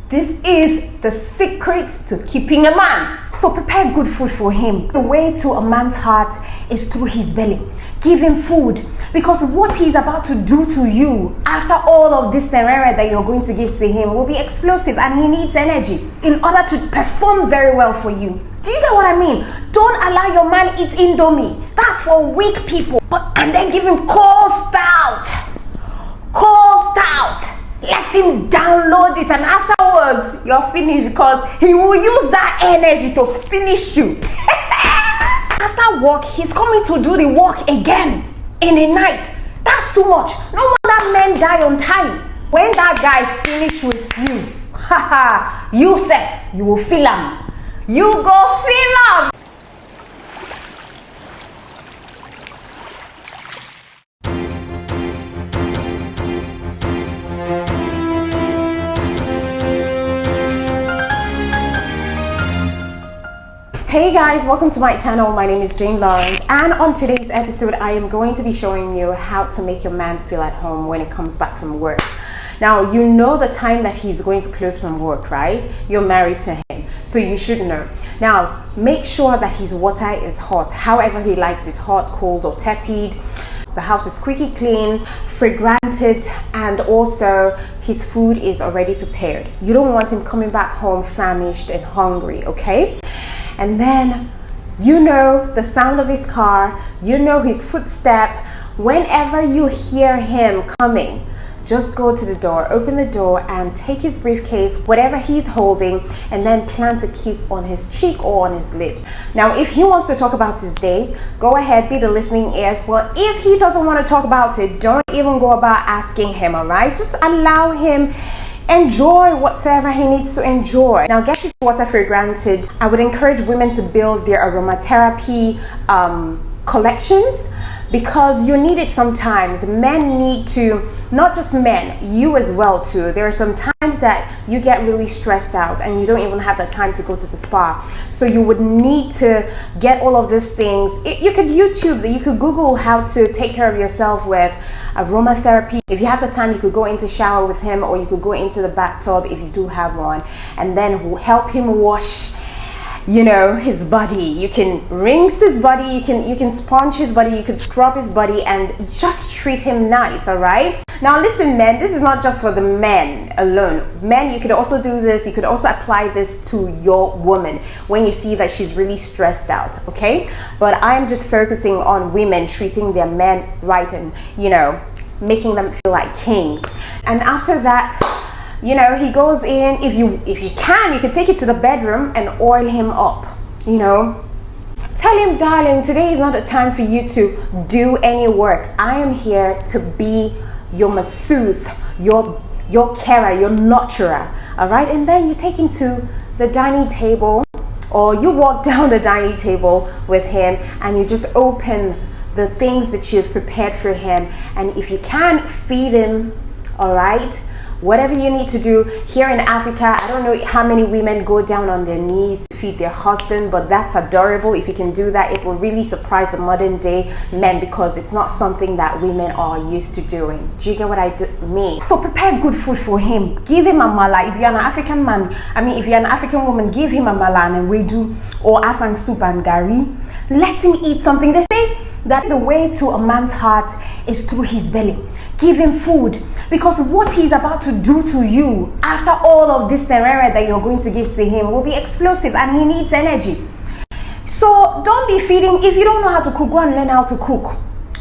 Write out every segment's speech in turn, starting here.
This is the secret to keeping a man. So prepare good food for him. The way to a man's heart is through his belly. Give him food, because what he's about to do to you after all of this scenario that you're going to give to him will be explosive, and he needs energy in order to perform very well for you. Do you get what I mean? Don't allow your man eat Indomie. That's for weak people. And then give him cold stout. Cold stout. Let him download it, and afterwards you're finished, because he will use that energy to finish you. After work, he's coming to do the work again in the night. That's too much. No wonder men die on time. When that guy finish with you, you say you will feel him. You go feel him. Hey guys, welcome to my channel. My name is Jane Lawrence, and on today's episode I am going to be showing you how to make your man feel at home when he comes back from work. Now, you know the time that he's going to close from work, right? You're married to him, so you should know. Now, make sure that his water is hot, however he likes it, hot, cold, or tepid. The house is squeaky clean, fragranted, and also his food is already prepared. You don't want him coming back home famished and hungry, okay? And then you know the sound of his car, you know his footstep. Whenever you hear him coming, just go to the door, open the door, and take his briefcase, whatever he's holding, and then plant a kiss on his cheek or on his lips. Now, if he wants to talk about his day, go ahead, be the listening ears. But if he doesn't want to talk about it, don't even go about asking him, all right? Just allow him enjoy whatever he needs to enjoy. Now, get his water fragranted. I would encourage women to build their aromatherapy collections, because you need it sometimes. Men need to, not just men, you as well too. There are some times that you get really stressed out and you don't even have the time to go to the spa. So you would need to get all of these things. You could YouTube, you could Google how to take care of yourself with aromatherapy. If you have the time, you could go into shower with him, or you could go into the bathtub if you do have one, and then help him wash, you know, his body. You can rinse his body, you can sponge his body, you can scrub his body, and just treat him nice. All right, now listen, men, this is not just for the men alone. Men, you could also do this. You could also apply this to your woman when you see that she's really stressed out, okay? But I'm just focusing on women treating their men right, and, you know, making them feel like king. And after that, you know, he goes in. If you can take it to the bedroom and oil him up. You know, tell him, darling, today is not the time for you to do any work. I am here to be your masseuse, your carer, your nurturer. All right, and then you take him to the dining table, or you walk down the dining table with him, and you just open the things that you've prepared for him. And if you can, feed him. All right. Whatever you need to do. Here in Africa, I don't know how many women go down on their knees to feed their husband, but that's adorable. If you can do that, it will really surprise the modern day men, because it's not something that women are used to doing. Do you get what I mean? So prepare good food for him. Give him amala. If you're an African man, if you're an African woman, give him amala and wedu, or afang soup and gari. Let him eat something. They say that the way to a man's heart is through his belly. Give him food, because what he's about to do to you after all of this scenario that you're going to give to him will be explosive, and he needs energy. So don't be feeding. If you don't know how to cook, go and learn how to cook.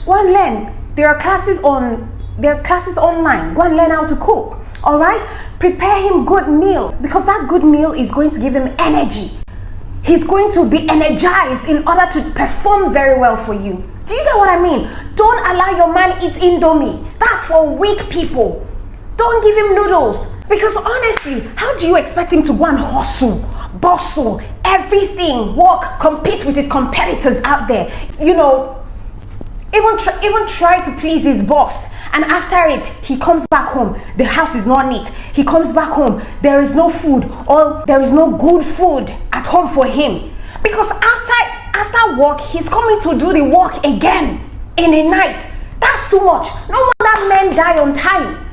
Go and learn. There are classes online. Go and learn how to cook. All right? Prepare him good meal, because that good meal is going to give him energy. He's going to be energized in order to perform very well for you. Do you get what I mean? Don't allow your man eat Indomie. That's for weak people. Don't give him noodles, because honestly, how do you expect him to go and hustle, bustle, everything, work, compete with his competitors out there? You know, even try to please his boss. And after it, he comes back home. The house is not neat. He comes back home. There is no food, or there is no good food at home for him. Because after work, he's coming to do the work again in the night. That's too much. No wonder men die on time.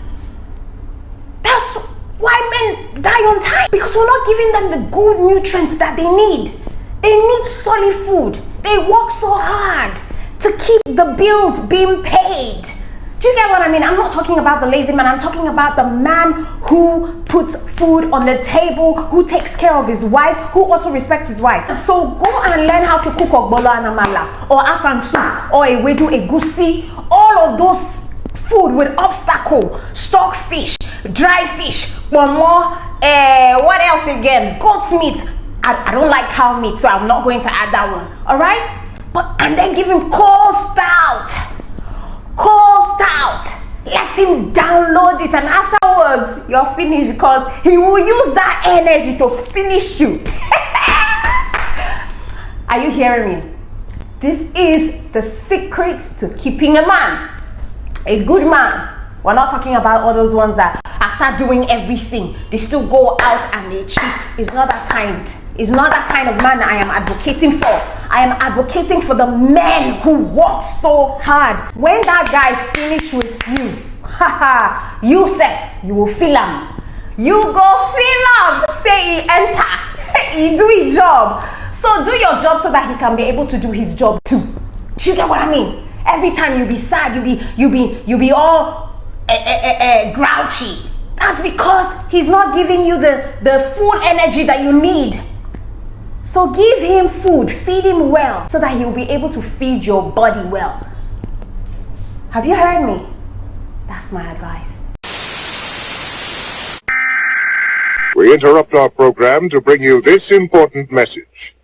Why men die on time? Because we're not giving them the good nutrients that they need. They need solid food. They work so hard to keep the bills being paid. Do you get what I mean? I'm not talking about the lazy man. I'm talking about the man who puts food on the table, who takes care of his wife, who also respects his wife. So go and learn how to cook ogbolo and amala, or afang soup, or ewedu, egusi, all of those food with obstacle, stock fish, dry fish, one more, what else again? Goat's meat. I don't like cow meat, so I'm not going to add that one. All right? And then give him cold stout. Cold stout. Let him download it, and afterwards you're finished, because he will use that energy to finish you. Are you hearing me? This is the secret to keeping a man. A good man. We're not talking about all those ones that after doing everything, they still go out and they cheat. It's not that kind. It's not that kind of man I am advocating for. I am advocating for the men who work so hard. When that guy finish with you, you say, you will feel him. You go feel him. Say he enter. He do his job. So do your job so that he can be able to do his job too. Do you get what I mean? Every time you be sad, you be all grouchy. That's because he's not giving you the full energy that you need. So give him food, feed him well, so that he'll be able to feed your body well. Have you heard me? That's my advice. We interrupt our program to bring you this important message.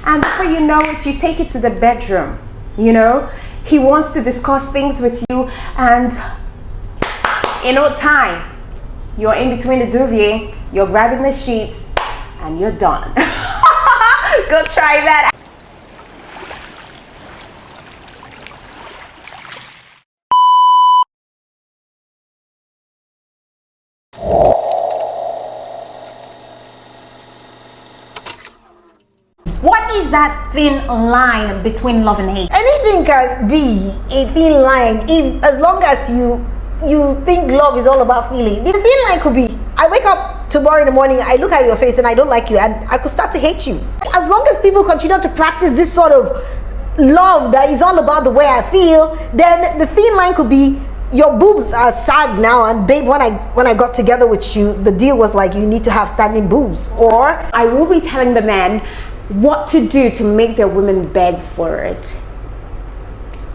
And before you know it, you take it to the bedroom. You know, he wants to discuss things with you, and in no time, you're in between the duvet, you're grabbing the sheets, and you're done. Go try that. What is that thin line between love and hate? Anything can be a thin line as long as you think love is all about feeling. The thin line could be, I wake up tomorrow in the morning, I look at your face and I don't like you, and I could start to hate you. As long as people continue to practice this sort of love that is all about the way I feel, then the thin line could be, your boobs are sag now, and babe, when I got together with you, the deal was like, you need to have standing boobs. Or I will be telling the men what to do to make their women beg for it.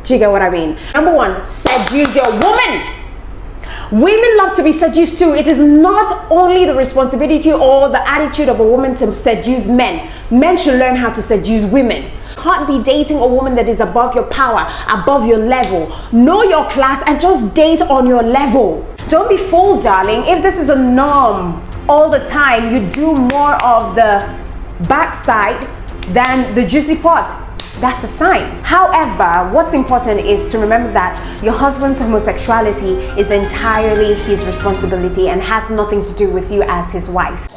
Do you get what I mean? Number one, seduce your woman. Women love to be seduced too. It is not only the responsibility or the attitude of a woman to seduce men. Men should learn how to seduce women. You can't be dating a woman that is above your power, above your level. Know your class and just date on your level. Don't be fooled, darling. If this is a norm all the time, you do more of the backside than the juicy part. That's a sign. However, what's important is to remember that your husband's homosexuality is entirely his responsibility and has nothing to do with you as his wife.